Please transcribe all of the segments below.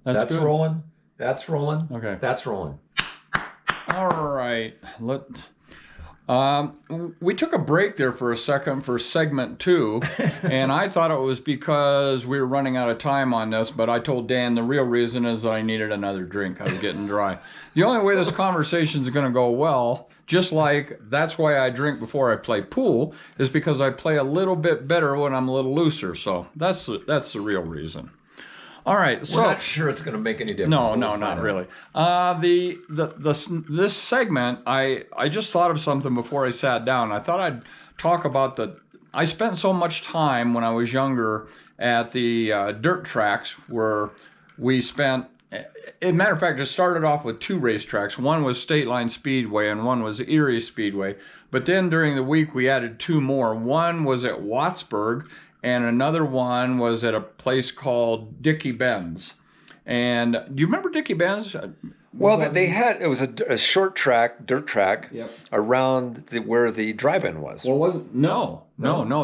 That's good. rolling. That's rolling. Okay. That's rolling. All right. We took a break there for a second for segment 2, and I thought it was because we were running out of time on this, but I told Dan the real reason is that I needed another drink. I was getting dry. The only way this conversation is going to go well, just like that's why I drink before I play pool, is because I play a little bit better when I'm a little looser. So that's the real reason. All right, so We're not sure it's going to make any difference. no, but no, let's not find out. really. This segment, I just thought of something before I sat down. I thought I'd talk about I spent so much time when I was younger at the dirt tracks where we spent. As a matter of fact, it started off with 2 racetracks. One was State Line Speedway and one was Erie Speedway. But then during the week we added 2 more. One was at Wattsburg and another one was at a place called Dickie Benz. And do you remember Dickie Benz? Well, they had, it was a short track, dirt track, Yep. around where the drive-in was. Well, wasn't no.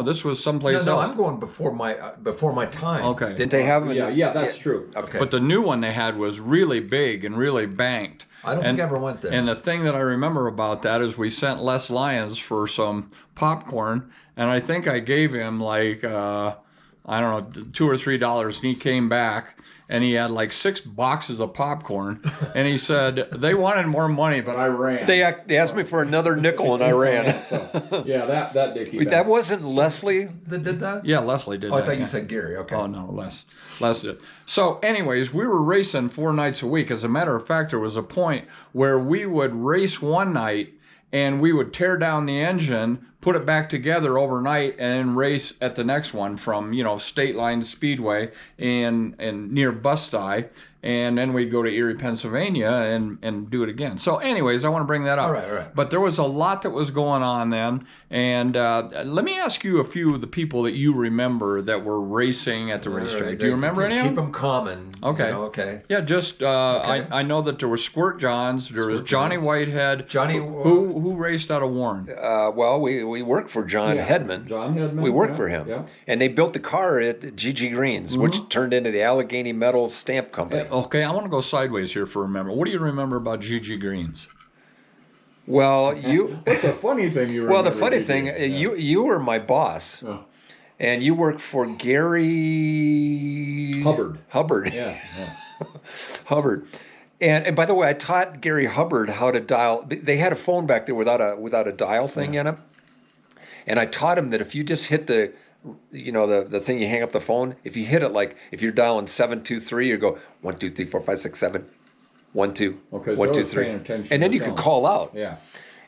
This was someplace No, else. I'm going before my time. Okay. Didn't they have them? Yeah, that's true. Okay. But the new one they had was really big and really banked. I don't think I ever went there. And the thing that I remember about that is we sent Les Lyons for some popcorn, and I think I gave him like I don't know, $2 or $3, and he came back and he had like 6 boxes of popcorn, and he said they wanted more money, but I ran. They asked me for another nickel, and I ran. So, yeah, that Dickie. That wasn't Leslie. That did that? Yeah, Leslie did Oh, I that. thought yeah. you said Gary. Okay. Oh no, Les did. So, anyways, we were racing 4 nights a week. As a matter of fact, there was a point where we would race one night and we would tear down the engine, put it back together overnight, and then race at the next one from State Line Speedway and near Bustye, and then we'd go to Erie, Pennsylvania, and do it again. So, anyways, I want to bring that up. All right. But there was a lot that was going on then, and let me ask you a few of the people that you remember that were racing at the racetrack. Do you remember any of them? Keep them common. Okay. Okay. Yeah, just I know that there was Squirt Johns, there was Squirt Johnny Johns. Whitehead. Johnny- who raced out of Warren. Well, we worked for John Hedman. John Hedman. We worked for him. Yeah. And they built the car at GG Greens, which turned into the Allegheny Metal Stamp Company. Okay, I want to go sideways here for a remember. What do you remember about GG Greens? Well, What's a funny thing you remember? well, the funny thing, you were my boss, and you worked for Gary Hubbard. Hubbard. Yeah. Hubbard. And by the way, I taught Gary Hubbard how to dial. They had a phone back there without a dial thing in it, and I taught him that if you just hit the thing you hang up the phone, if you hit it like if you're dialing 723, you go 1 2 3 4 5 6 7 1 2 Okay, 1 so I 2 was 3, paying attention and then to you the could tone. call out. Yeah.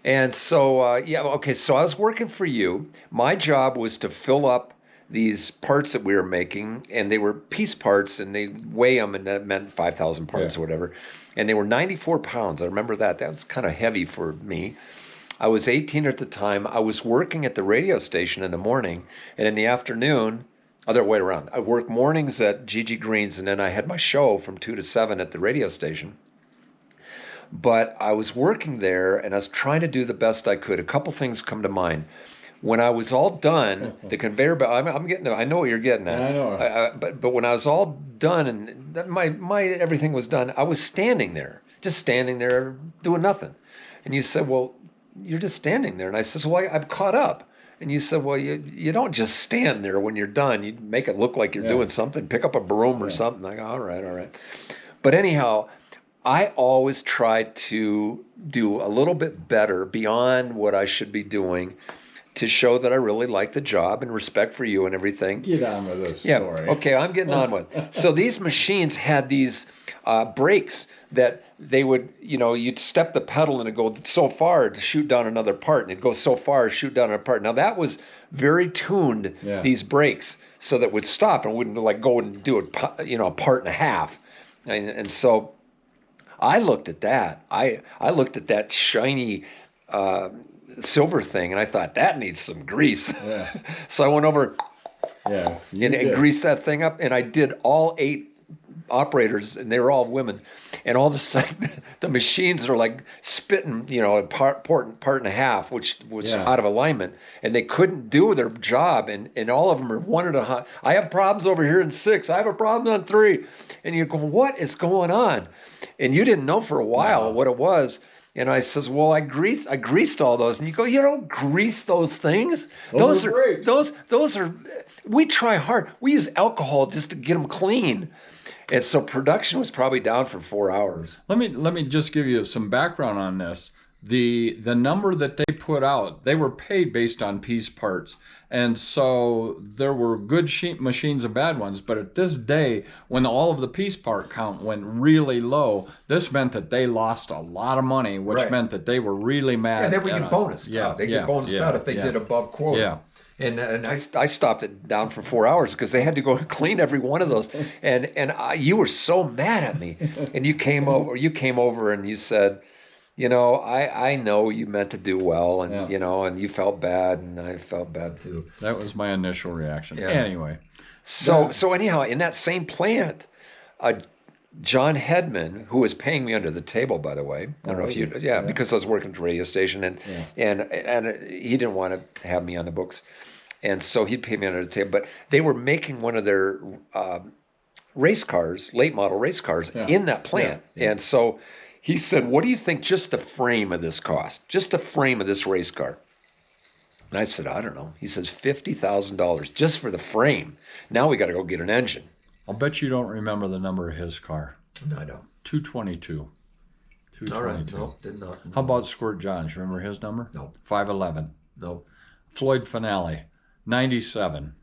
And so, okay, so I was working for you. My job was to fill up these parts that we were making, and they were piece parts, and they weigh them, and that meant 5,000 parts or whatever. And they were 94 pounds. I remember that. That was kind of heavy for me. I was 18 at the time. I was working at the radio station in the morning, and in the afternoon, other way around. I worked mornings at GG Greens, and then I had my show from 2 to 7 at the radio station. But I was working there, and I was trying to do the best I could. A couple things come to mind. When I was all done, the conveyor belt. I'm getting. I know what you're getting at. I know. But when I was all done and my everything was done, I was standing there, just standing there, doing nothing. And you said, "Well, you're just standing there." And I said, "Well, I'm caught up." And you said, "Well, you don't just stand there when you're done. You make it look like you're doing something. Pick up a broom or something." I go, all right. But anyhow, I always try to do a little bit better beyond what I should be doing to show that I really like the job and respect for you and everything. Get on with this Yeah, story. okay, I'm getting on with it. So these machines had these brakes that they would, you'd step the pedal and it'd go so far to shoot down another part, and it'd go so far to shoot down another part. Now that was very tuned, these brakes, so that it would stop and wouldn't like go and do it, a part and a half. And so I looked at that. I looked at that shiny silver thing, and I thought that needs some grease. Yeah. So I went over Yeah. and greased that thing up, and I did all 8 operators, and they were all women. And all of a sudden, the machines are like spitting, a part and a half, which was Yeah. out of alignment, and they couldn't do their job. And all of them are one at a time. I have problems over here in 6. I have a problem on 3. And you go, what is going on? And you didn't know for a while what it was. And I says, well, I greased all those. And you go, you don't grease those things. Those are great. Those are, we try hard. We use alcohol just to get them clean. And so production was probably down for 4 hours. Let me just give you some background on this. The number that they put out, they were paid based on piece parts. And so there were good sheet machines and bad ones. But at this day, when all of the piece part count went really low, this meant that they lost a lot of money, which Right. meant that they were really mad. And then we at get us. bonused out. They get bonused out if they did above quota. Yeah. And I stopped it down for 4 hours because they had to go clean every one of those. And you were so mad at me. And you came over and you said, I know you meant to do well, and and you felt bad, and I felt bad too. That was my initial reaction. Yeah. Anyway. So anyhow, in that same plant, John Hedman, who was paying me under the table, by the way, I don't know if you, because I was working at the radio station, and he didn't want to have me on the books, and so he'd pay me under the table. But they were making one of their race cars, late model race cars, in that plant, and so he said, "What do you think just the frame of this cost? Just the frame of this race car?" And I said, "I don't know." He says, $50,000 just for the frame. Now we got to go get an engine. I'll bet you don't remember the number of his car. no, I don't. 222. All right. No, did not. How about Squirt Johns? Remember his number? No. 511. No. Floyd Finale, 97.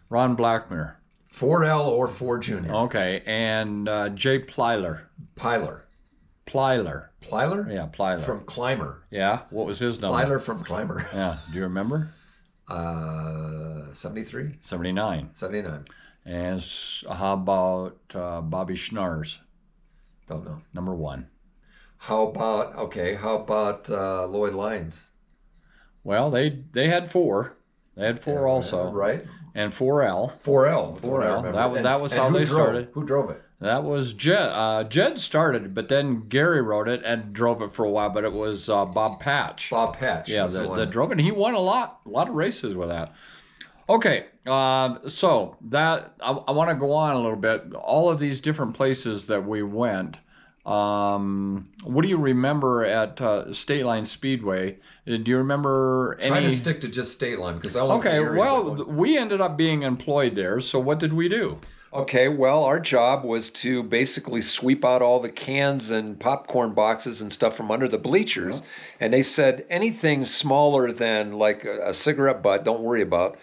Ron Blackmere. 4L or 4 Junior. Okay. And Jay Plyler. Piler. Plyler. Plyler? Yeah, Plyler. From Climber. Yeah. What was his number? Plyler from Climber. Yeah. Do you remember? 73? 79. 79. And how about Bobby Schnars, Don't know. number 1? How about Lloyd Lyons? Well, they had 4. They had 4 also. Right? And 4L. 4L. That's what I 4L. remember. That was And how who they drove? started. Who drove it? That was Jed. Jed started, but then Gary wrote it and drove it for a while. But it was Bob Patch. Bob Patch. Yeah, was the one that drove it. And he won a lot of races with that. Okay, so that I want to go on a little bit. All of these different places that we went. What do you remember at State Line Speedway? Do you remember any? Try to stick to just State Line because I only Okay, well, we ended up being employed there. So what did we do? Okay, well, our job was to basically sweep out all the cans and popcorn boxes and stuff from under the bleachers. And they said anything smaller than like a cigarette butt, don't worry about.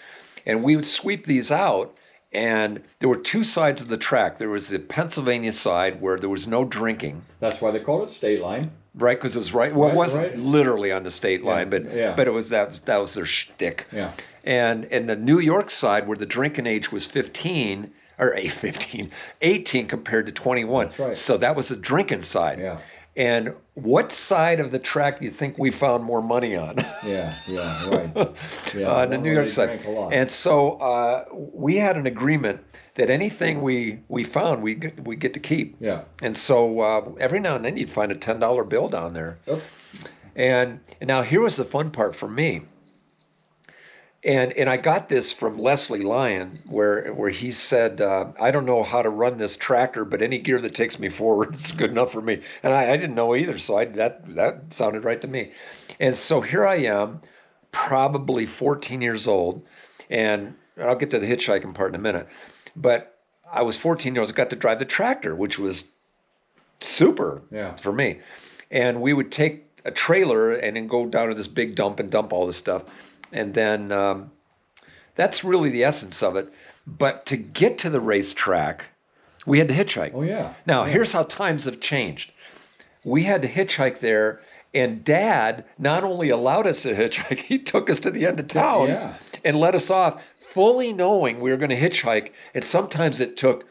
And we would sweep these out. And there were 2 sides of the track. There was the Pennsylvania side where there was no drinking. That's why they called it State Line. Right, because it was right. Well, it wasn't right. literally on the state line, but it was that was their shtick. Yeah. And the New York side, where the drinking age was 18 compared to 21. That's right. So that was the drinking side. Yeah. And what side of the track do you think we found more money on? Yeah, right. Yeah, The New York side. And so we had an agreement that anything we found, we get to keep. Yeah. And so every now and then you'd find a $10 bill down there. Yep. And now here was the fun part for me. And I got this from Leslie Lyon, where he said, I don't know how to run this tractor, but any gear that takes me forward is good enough for me. And I didn't know either, so that sounded right to me. And so here I am, probably 14 years old, and I'll get to the hitchhiking part in a minute. But I was 14 years old, got to drive the tractor, which was super for me. And we would take a trailer and then go down to this big dump and dump all this stuff. And then that's really the essence of it. But to get to the racetrack, we had to hitchhike. Oh, yeah. Now, here's how times have changed. We had to hitchhike there, and Dad not only allowed us to hitchhike, he took us to the end of town and let us off, fully knowing we were going to hitchhike. And sometimes it took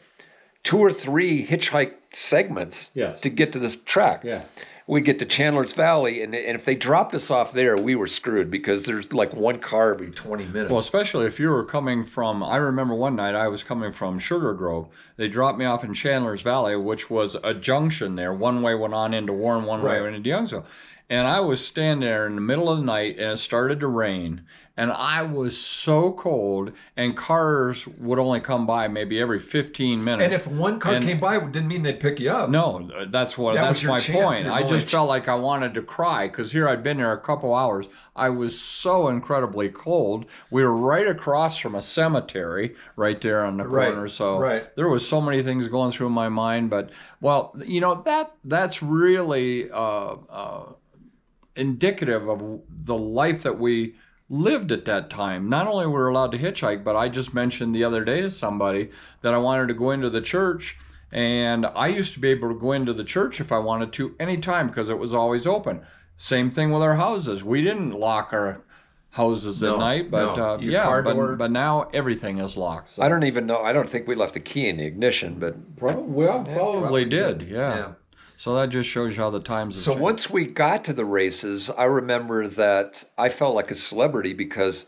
2 or 3 hitchhike segments to get to this track. Yeah. We get to Chandler's Valley, and if they dropped us off there, we were screwed because there's like one car every 20 minutes. Well, especially if you were coming from, I remember one night I was coming from Sugar Grove. They dropped me off in Chandler's Valley, which was a junction there. One way went on into Warren, one way Right. went into Youngsville. And I was standing there in the middle of the night, and it started to rain. And I was so cold, and cars would only come by maybe every 15 minutes. And if one car And- came by, it didn't mean they'd pick you up. No, that's what. That was That's your my chance. point. There's I only just felt like I wanted to cry because here I'd been there a couple hours. I was so incredibly cold. We were right across from a cemetery, right there on the Right, corner. So right. there was so many things going through my mind. But well, that's really indicative of the life that we lived at that time. Not only were we allowed to hitchhike, but I just mentioned the other day to somebody that I wanted to go into the church, and I used to be able to go into the church if I wanted to anytime because it was always open. Same thing with our houses. We didn't lock our houses at No, night, but no. Your car door- but now everything is locked. I don't even know. I don't think we left the key in the ignition, but Probably did, yeah. Yeah. So that just shows you how the times have so changed. once we got to the races, I remember that I felt like a celebrity because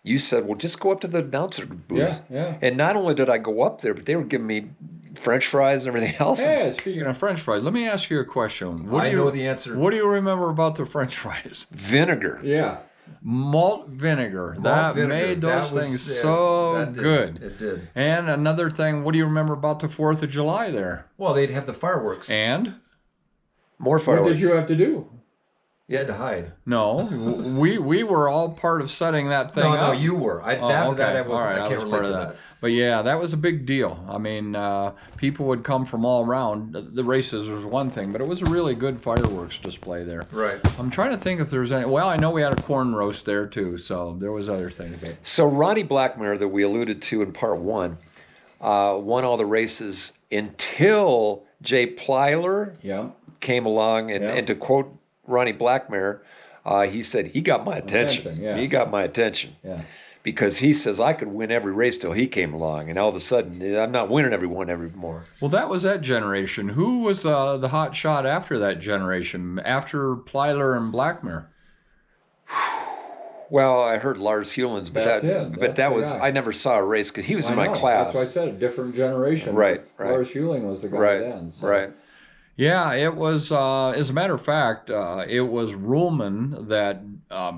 you said, "Well, just go up to the announcer booth." Yeah. And not only did I go up there, but they were giving me French fries and everything else. Hey, speaking of French fries, let me ask you a question. I know the answer. What do you remember about the French fries? Vinegar. Yeah. Malt vinegar. Malt that vinegar. made those That was- things yeah, so that did. good. It did. And another thing, what do you remember about the 4th of July there? Well, they'd have the fireworks. And? More fireworks. have to do? You had to hide. No, we were all part of setting that thing No, up. you were. Oh, That okay. I wasn't. All right, I I can't was relate part to of that. But yeah, that was a big deal. I mean, people would come from all around. The races was one thing, but it was a really good fireworks display there. Right. I'm trying to think if there's any. Well, I know we had a corn roast there too, so there was other things. But So Ronnie Blackmare, that we alluded to in part one, won all the races until Jay Plyler yeah, came along, and, Yeah. and to quote Ronnie Blackmare, he said, "He got my attention. Attention, yeah. He got my attention." yeah. Because he says I could win every race till he came along, and all of a sudden I'm not winning every one anymore. Well, that was that generation. Who was the hot shot after that generation? After Plyler and Blackmare? Well, I heard Lars Hulins, but That's that it. but That's that the was guy. I never saw a race because he was in my class. said a different generation. Right, right. Lars Huling was the guy Right, then. so- right. Yeah, it was. As a matter of fact, it was Ruhlman that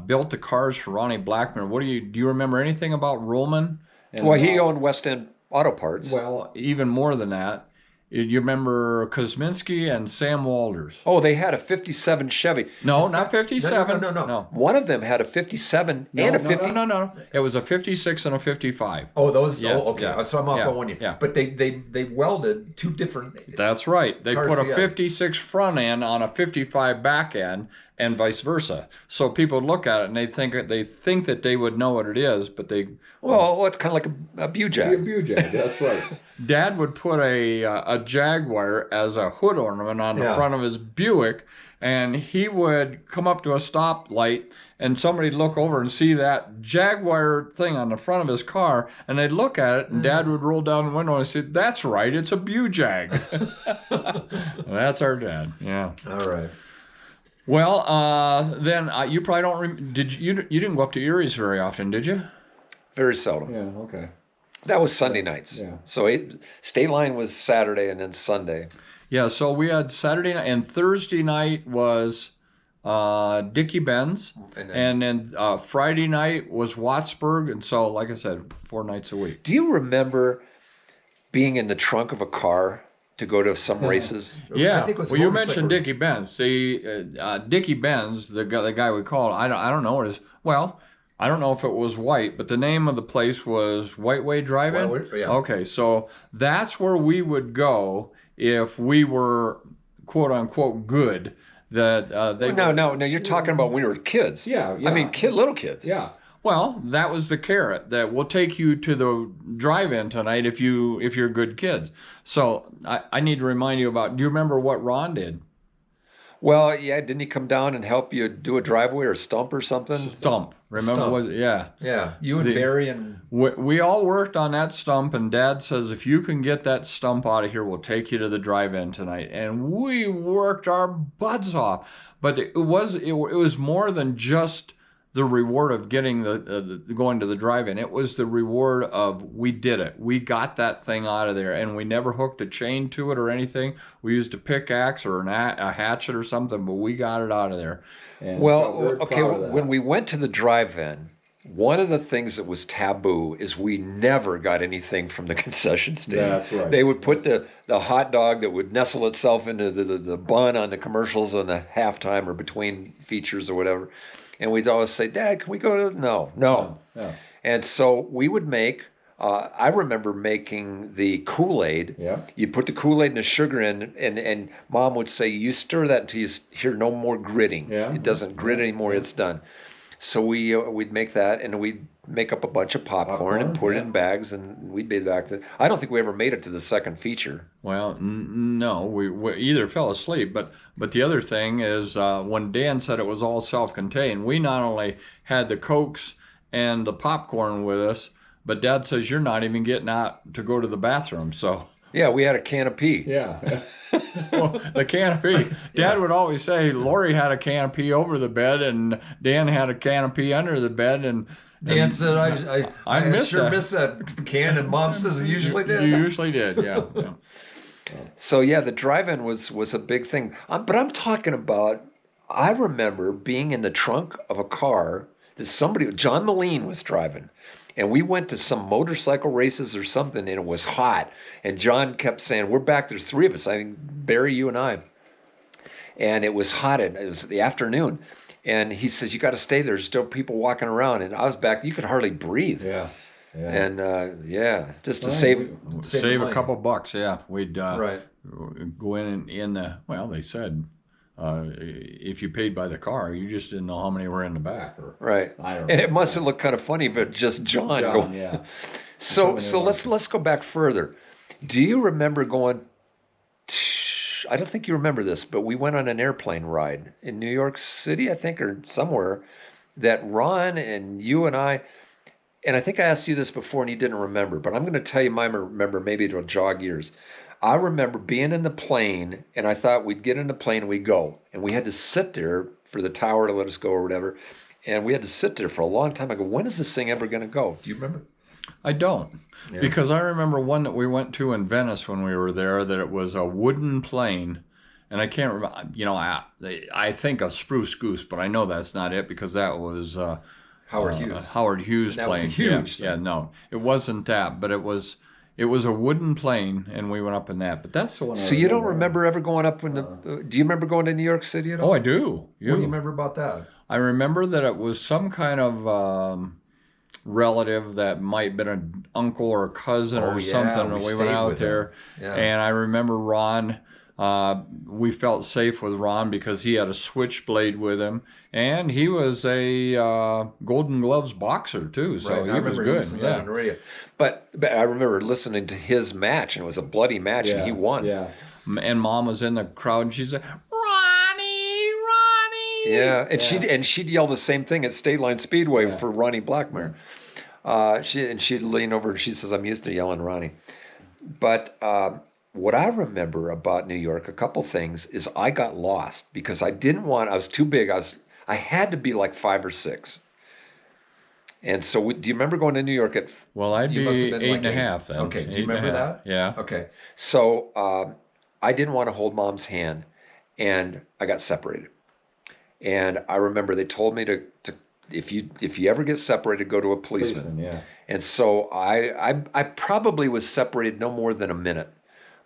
built the cars for Ronnie Blackmare. Do you remember anything about Ruhlman? And, Well, he owned West End Auto Parts. Well, even more than that, you remember Kosminski and Sam Walters. Oh, they had a '57 Chevy. No, not 57. No. One of them had a '57 and a '50. No. It was a 56 and a 55. Oh, those. Yeah, oh, okay. yeah, So I'm off yeah, by 1 year. yeah. But they welded two different. That's right. They Cars put a together. 56 front end on a 55 back end, and vice versa. So people look at it and they think that they would know what it is, but they. Well, it's kind of like a Bujak. Bujay, that's right. Dad would put a Jaguar as a hood ornament on the Yeah. front of his Buick, and he would come up to a stoplight, and somebody'd look over and see that Jaguar thing on the front of his car, and they'd look at it, and Dad would roll down the window and say, "That's right, it's a Bujag." That's our dad. Yeah. All right. Well, then you probably don't. You didn't go up to Erie's very often, did you? Very seldom. Yeah. Okay. That was Sunday nights. Yeah. So State Line was Saturday and then Sunday. Yeah, so we had Saturday night and Thursday night was Dickie Benz, and then Friday night was Wattsburg, and so like I said, 4 nights a week. Do you remember being in the trunk of a car to go to some races? Yeah, I think it was well, you motorcycle- mentioned Dickie Benz. See, Dickie Benz, the guy we called, I don't know what it is. Well, I don't know if it was white, but the name of the place was White Way Drive-In. White Way, yeah. Okay, so that's where we would go if we were quote unquote good. That they No. You're talking about when we were kids. Yeah. I mean, little kids. Yeah. Well, that was the carrot that will take you to the drive-in tonight if you're good kids. So I need to remind you about. Do you remember what Ron did? Well, yeah. Didn't he come down and help you do a driveway or a stump or something? Stump. Remember Stump. was it? Yeah. Yeah. You and Barry and We all worked on that stump, and Dad says if you can get that stump out of here, we'll take you to the drive-in tonight. And we worked our butts off, but it was more than just the reward of getting the going to the drive-in. It was the reward of we did it. We got that thing out of there, and we never hooked a chain to it or anything. We used a pickaxe or a hatchet or something, but we got it out of there. And felt very Okay, proud of that. when we went to the drive-in, one of the things that was taboo is we never got anything from the concession stand. That's right. They would put the hot dog that would nestle itself into the bun on the commercials on the halftime or between features or whatever. And we'd always say, Dad, can we go to... No. Yeah. And so we would make... I remember making the Kool-Aid. Yeah. You put the Kool-Aid and the sugar in, and Mom would say, you stir that until you hear no more gritting. Yeah. It doesn't grit anymore, it's done. So we'd make that, and we'd make up a bunch of popcorn and put it in bags, and we'd be back to... I don't think we ever made it to the second feature. Well, no, we either fell asleep, but the other thing is when Dan said it was all self-contained, we not only had the Cokes and the popcorn with us, but Dad says you're not even getting out to go to the bathroom, so... Yeah, we had a can of pee. Yeah. Well, the canopy. Dad would always say Lori had a canopy over the bed and Dan had a canopy under the bed, and Dan said, I missed sure that. missed that can, and Mom says it usually you did. usually did, yeah. So yeah, the drive-in was a big thing. But I'm talking about, I remember being in the trunk of a car that John Moline was driving. And we went to some motorcycle races or something, and it was hot. And John kept saying, we're back, there's three of us, I think Barry, you and I. And it was hot, and it was the afternoon. And he says, you got to stay there, there's still people walking around. And I was back, you could hardly breathe. Yeah. And just to save... Save a money. couple bucks, yeah. We'd Right. go in the, well, they said if you paid by the car, you just didn't know how many were in the back. Or, Right. I don't And know. it must have looked kind of funny, but just John going... yeah. So let's go back further. Do you remember going? I don't think you remember this, but we went on an airplane ride in New York City, I think, or somewhere. That Ron and you and I think I asked you this before and you didn't remember, but I'm going to tell you my remember. Maybe it'll jog yours. I remember being in the plane, and I thought we'd get in the plane and we'd go, and we had to sit there for the tower to let us go or whatever, and we had to sit there for a long time. I go, when is this thing ever going to go? Do you remember? I don't. Yeah. Because I remember one that we went to in Venice when we were there, that it was a wooden plane. And I can't remember, I think a Spruce Goose, but I know that's not it because that was Howard Hughes. Howard Hughes And that was plane. huge, Yeah, so- no, it wasn't that, but it was a wooden plane, and we went up in that. But that's the one. So you don't remember ever going up when do you remember going to New York City at all? Oh, I do. What do you remember about that? I remember that it was some kind of relative that might have been an uncle or a cousin Oh, or yeah, something. we And we stayed went out with there, him. Yeah. and I remember Ron. We felt safe with Ron because he had a switchblade with him, and he was a Golden Gloves boxer too. So Right, he I was remember good. listening to that on the radio. But I remember listening to his match, and it was a bloody match, and he won. Yeah. And Mom was in the crowd, and she said, Ronnie. Yeah, and she'd yell the same thing at State Line Speedway for Ronnie Blackmare. She'd lean over and she says, "I'm used to yelling Ronnie." But what I remember about New York, a couple things, is I got lost because I was too big. I had to be like 5 or 6. And so, do you remember going to New York at? Well, I'd You be must have been 8 like and a eight. half then. Okay, do you 8 and a remember half. that? Yeah. Okay. So I didn't want to hold Mom's hand, and I got separated. And I remember they told me to if you ever get separated, go to a policeman. Yeah. And so I probably was separated no more than a minute,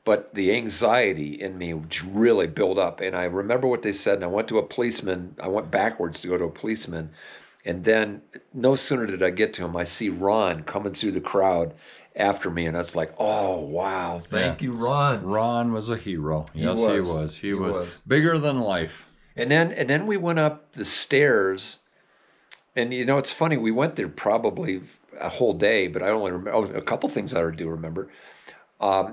but the anxiety in me really built up. And I remember what they said, and I went to a policeman. I went backwards to go to a policeman. And then no sooner did I get to him, I see Ron coming through the crowd after me. And I was like, oh, wow. Thank you, Ron. Ron was a hero. Yes, was. he was. He was was. bigger than life. And then we went up the stairs. And, it's funny. We went there probably a whole day, but I only remember a couple things I do remember.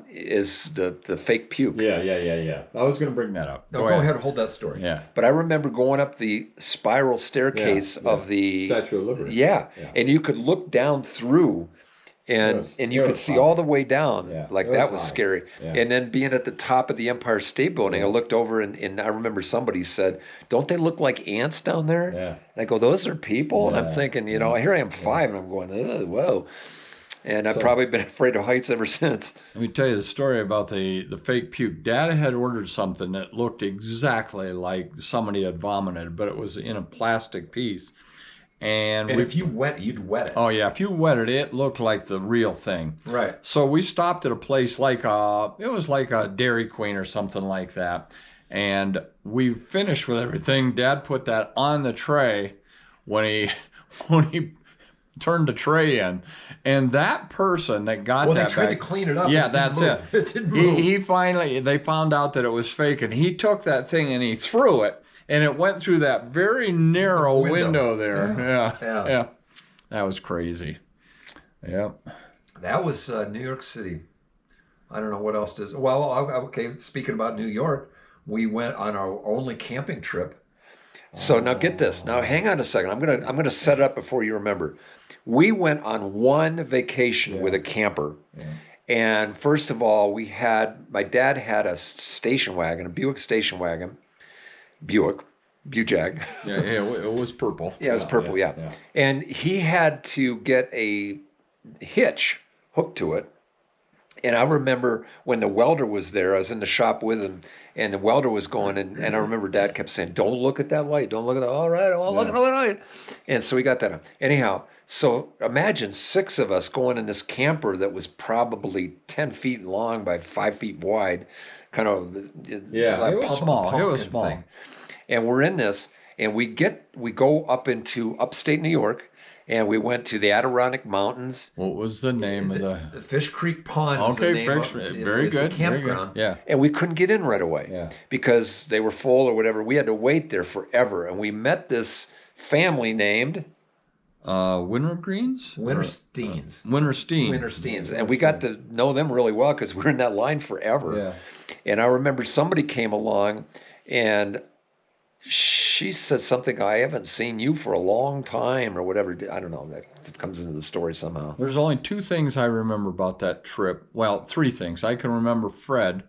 Is the fake puke. Yeah. I was going to bring that up. No, go ahead. Hold that story. Yeah. But I remember going up the spiral staircase of the Statue of Liberty. Yeah, and you could look down through, And was- and you it could was see high. all the way down. Yeah, Like it that was was high. scary. Yeah. And then being at the top of the Empire State Building, I looked over and I remember somebody said, "Don't they look like ants down there?" Yeah. And I go, "Those are people." And I'm Yeah, thinking, here I am 5, and I'm going, "Ugh, whoa." And I've So- probably been afraid of heights ever since. Let me tell you the story about the fake puke. Dad had ordered something that looked exactly like somebody had vomited, but it was in a plastic piece. And And if you wet, you'd wet it. oh yeah, if you wetted it, it looked like the real thing. Right. So we stopped at a place like it was like a Dairy Queen or something like that. And we finished with everything. Dad put that on the tray when he when he turned the tray in. And that person that got Well, they that tried back, to clean it up. yeah, and it didn't that's move. it. It didn't move. He finally, they found out that it was fake, and he took that thing and he threw it, and it went through that very narrow window there. Yeah. That was crazy. Yep. That was New York City. I don't know what else does. Well, okay. Speaking about New York, we went on our only camping trip. So now get this. Now hang on a second. I'm gonna set it up before you remember. We went on one vacation with a camper. And first of all, my dad had a station wagon, a Buick station wagon. Bujag. Yeah, it was purple. Yeah, it was purple, yeah. And he had to get a hitch hooked to it. And I remember when the welder was there, I was in the shop with him, and the welder was going, and I remember Dad kept saying, "Don't look at that light, don't look at that, all right, I won't look at the light." And so we got that. Anyhow, so imagine 6 of us going in this camper that was probably 10 feet long by 5 feet wide, kind of Yeah, like it was pump- small. It was pumpkin small. thing. and we're in this, and we go up into upstate New York, and we went to the Adirondack Mountains, What was the name of the? The Fish Creek Pond. is the Okay, name Fish. of it. Very It's a good. Very good. campground. Yeah. and we couldn't get in right away Yeah. because they were full or whatever. We had to wait there forever, and we met this family named Wintergreens? Wintersteins. Winterstein. Wintersteins. and we got to know them really well because we were in that line forever. Yeah. And I remember somebody came along, and she said something, "I haven't seen you for a long time," or whatever. I don't know. That comes into the story somehow. There's only 2 things I remember about that trip. Well, 3 things. I can remember Fred.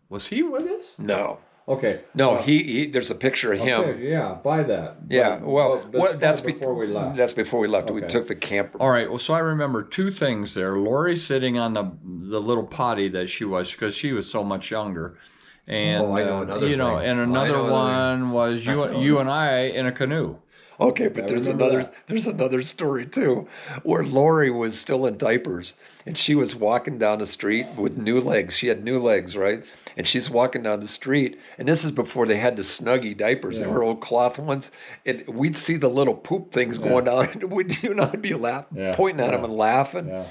Was he with us? No, Okay. no. He there's a picture of him. Okay, yeah, buy that. Yeah. Well, that's before we left. That's before we left. We Okay. took the camper. All right. Well, so I remember 2 things there. Lori sitting on the little potty that she was, because she was so much younger. And Oh, I know another you know, thing. and I another know another one was you and I in a canoe. Okay, but there's remember another story too, where Lori was still in diapers, and she was walking down the street with new legs. She had new legs, right? And she's walking down the street, and this is before they had the Snuggie diapers. They were old cloth ones, and we'd see the little poop things going down, and you and I'd be Yeah, pointing at them yeah. and laughing. Yeah.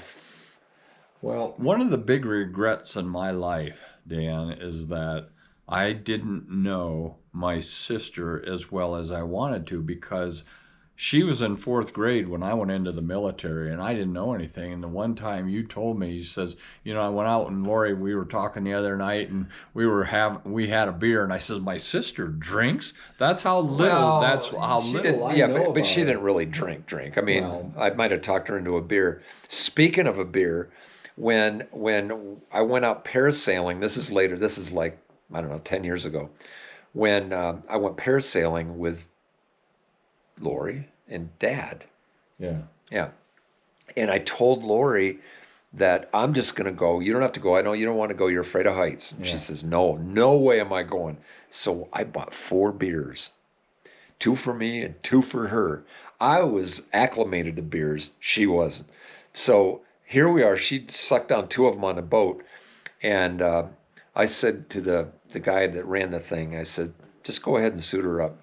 Well, One of the big regrets in my life, Dan, is that I didn't know my sister as well as I wanted to, because she was in 4th grade when I went into the military, and I didn't know anything. And the one time you told me, he says, you know, I went out and Lori, we were talking the other night, and we had a beer, and I says, my sister drinks? That's how little. Well, that's how She little. didn't, I yeah, know but about she it. didn't really drink. I mean, Well- I might have talked her into a beer. Speaking of a beer, when I went out parasailing, this is later. This is like, I don't know, 10 years ago, when I went parasailing with Lori and Dad. yeah. Yeah. And I told Lori that I'm just going to go. You don't have to go. I know you don't want to go. You're afraid of heights. And she says, no way am I going. So I bought 4 beers, 2 for me and 2 for her. I was acclimated to beers. She wasn't. So here we are. She sucked down 2 of them on the boat. And I said to the guy that ran the thing, I said, just go ahead and suit her up.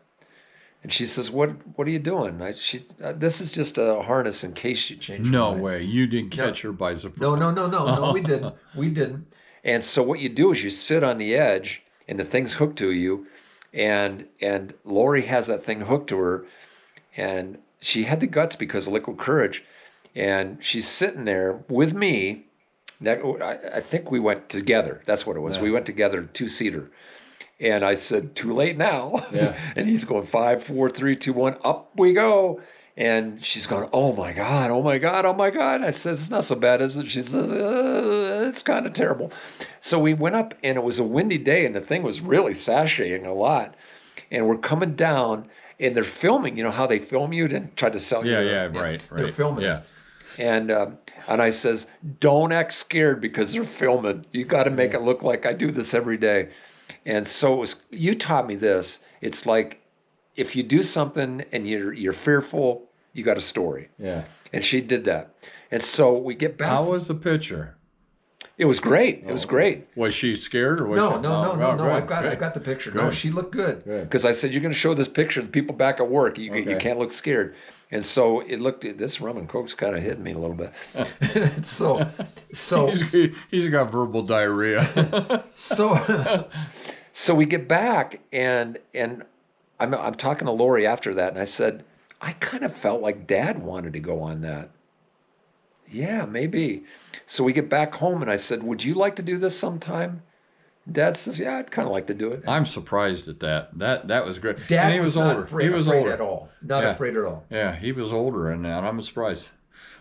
And she says, "What are you doing?" This is just a harness in case you change your No mind." way. You didn't catch her by surprise. No, we didn't. We didn't. And so what you do is you sit on the edge, and the thing's hooked to you, and Lori has that thing hooked to her, and she had the guts because of liquid courage, and she's sitting there with me. I think we went together. That's what it was. Yeah. We went together, 2-seater. And I said, "Too late now." Yeah. And he's going 5, 4, 3, 2, 1. Up we go. And she's going, oh my God, oh my God, oh my God. I says, it's not so bad, is it? She says, it's kind of terrible. So we went up, and it was a windy day, and the thing was really sashaying a lot. And we're coming down, and they're filming, you know how they film you and try to sell you. Right. They're filming us. And I says, don't act scared because they're filming. You got to make it look like I do this every day. And so it was, you taught me this. It's like, if you do something and you're fearful, you got a story. Yeah. And she did that. And so we get back. How was the picture? It was great. It was great. Was she scared or was No, she? no. Good, I good. got the picture. No, Good. she looked good. Because I said, you're going to show this picture to the people back at work. You can't look scared. And so it looked, this rum and coke's kind of hitting me a little bit. so He's got verbal diarrhea. So we get back, and I'm talking to Lori after that, and I said, I kind of felt like Dad wanted to go on that. Yeah, maybe. So we get back home, and I said, would you like to do this sometime? Dad says, yeah, I'd kind of like to do it. I'm surprised at that. That was great. Dad And he was not older. Afraid, He was afraid older at all. Not Yeah. afraid at all. Yeah, he was older, and I'm surprised.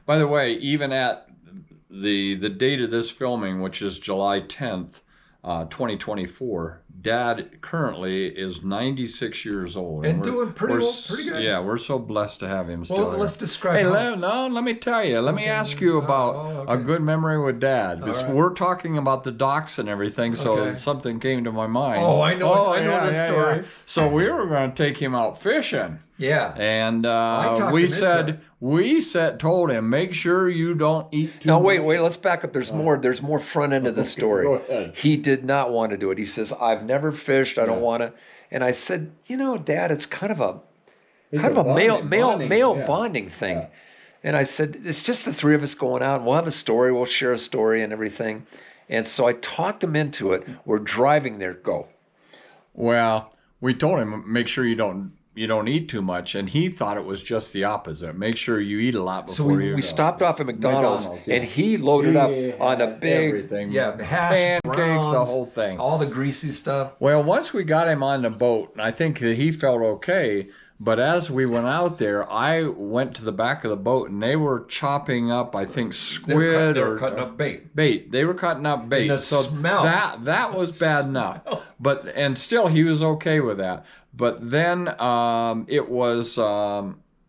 By the way, even at the date of this filming, which is July 10th, 2024, Dad currently is 96 years old, And we're- doing pretty we're well, s- pretty good. Yeah, we're so blessed to have him still. Well, here. let's describe. Hey, how- let me tell you. Let me ask you about a good memory with Dad. Because right. we're talking about the docks and everything, so Okay. something came to my mind. Oh, I know this story. So we were going to take him out fishing. Yeah. And talked we him into said, told him, make sure you don't eat too Now, much. wait, let's back up. There's more front end of the story. Go ahead. He did not want to do it. He says, I've never fished. I don't want to. And I said, Dad, it's kind of a It's male yeah. bonding thing. Yeah. And I said, it's just the three of us going out, and we'll have a story, we'll share a story and everything. And so I talked him into it. We're driving there. Go. Well, we told him, make sure you don't eat too much, and he thought it was just the opposite. Make sure you eat a lot So before we you stopped off at McDonald's, McDonald's, yeah. and he loaded up He on a had big. everything. Yeah, hash pancakes, the browns, whole thing. all the greasy stuff. Well, once we got him on the boat, I think that he felt okay. But as we went out there, I went to the back of the boat, and they were chopping up, I think, squid They were or cutting up bait. bait. They were cutting up bait. And the so smell. that was bad enough. But and still he was okay with that. But then it was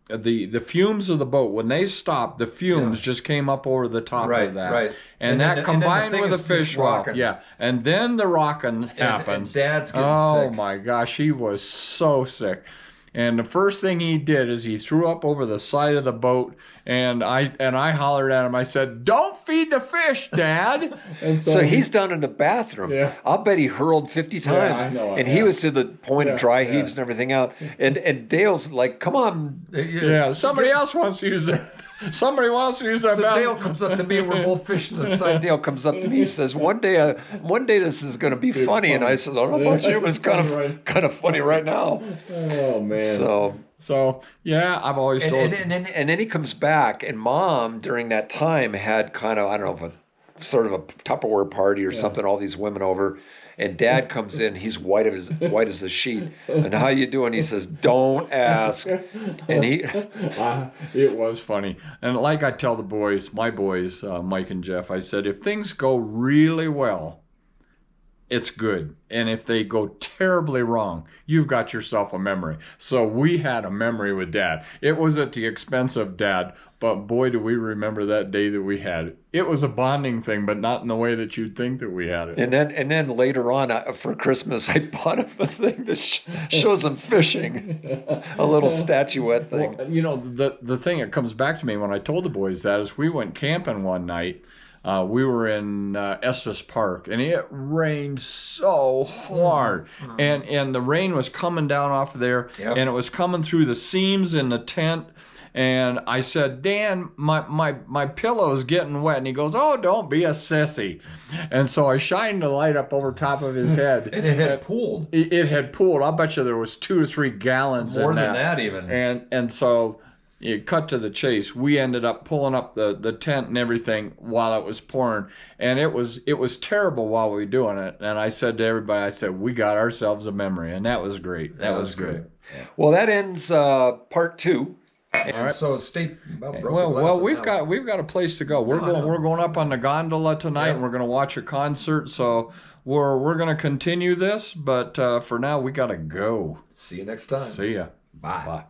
the fumes of the boat. When they stopped, the fumes just came up over the top Right, of that. right. And, And that then the combined thing with the is just fish well. rocking. Yeah. And then the rocking And happens. Dad's getting Oh sick. my gosh, he was so sick. And the first thing he did is he threw up over the side of the boat, and I hollered at him. I said, "Don't feed the fish, Dad." And So he's down in the bathroom. Yeah. I'll bet he hurled 50 times. I know it, and he yeah. was to the point of Yeah, dry yeah. heaves and everything out. And Dale's like, come on. Yeah, somebody else wants to use it. Somebody wants to use that So Dale bathroom. comes up to me, and we're both fishing the And side. Dale comes up to me and says, one day this is going to be funny. And I said, I don't know about you, but it's Right. kind of funny right now. Oh man. So yeah, I've always told. And then he comes back, and Mom during that time had kind of, I don't know, a sort of a Tupperware party or something. All these women over, and Dad comes in. He's white as a sheet. And how you doing? He says, "Don't ask." And he, It was funny, and like I tell the boys, my boys, Mike and Jeff, I said, if things go really well, it's good, and if they go terribly wrong, you've got yourself a memory. So we had a memory with Dad. It was at the expense of Dad, but boy, do we remember that day that we had it. It was a bonding thing, but not in the way that you'd think that we had it. and then later on for Christmas, I bought him a thing that shows him fishing, a little statuette thing. Well, you know, the thing that comes back to me when I told the boys that is we went camping one night. We were in Estes Park, and it rained so hard, and the rain was coming down off of there, Yep. and it was coming through the seams in the tent. And I said, Dan, my pillow's getting wet. And he goes, oh, don't be a sissy. And so I shined the light up over top of his head. And it had pooled. It had pooled. I'll bet you there was 2 or 3 gallons More in than that even. And so it cut to the chase. We ended up pulling up the tent and everything while it was pouring. And it was terrible while we were doing it. And I said to everybody, I said, we got ourselves a memory. And that was great. That was great. good. Well, that ends part 2. And so stay broke the Well, glass on we've that one. got a place to go. We're going up on the gondola tonight, and we're going to watch a concert. So we're going to continue this, but for now we got to go. See you next time. See ya. Bye. Bye.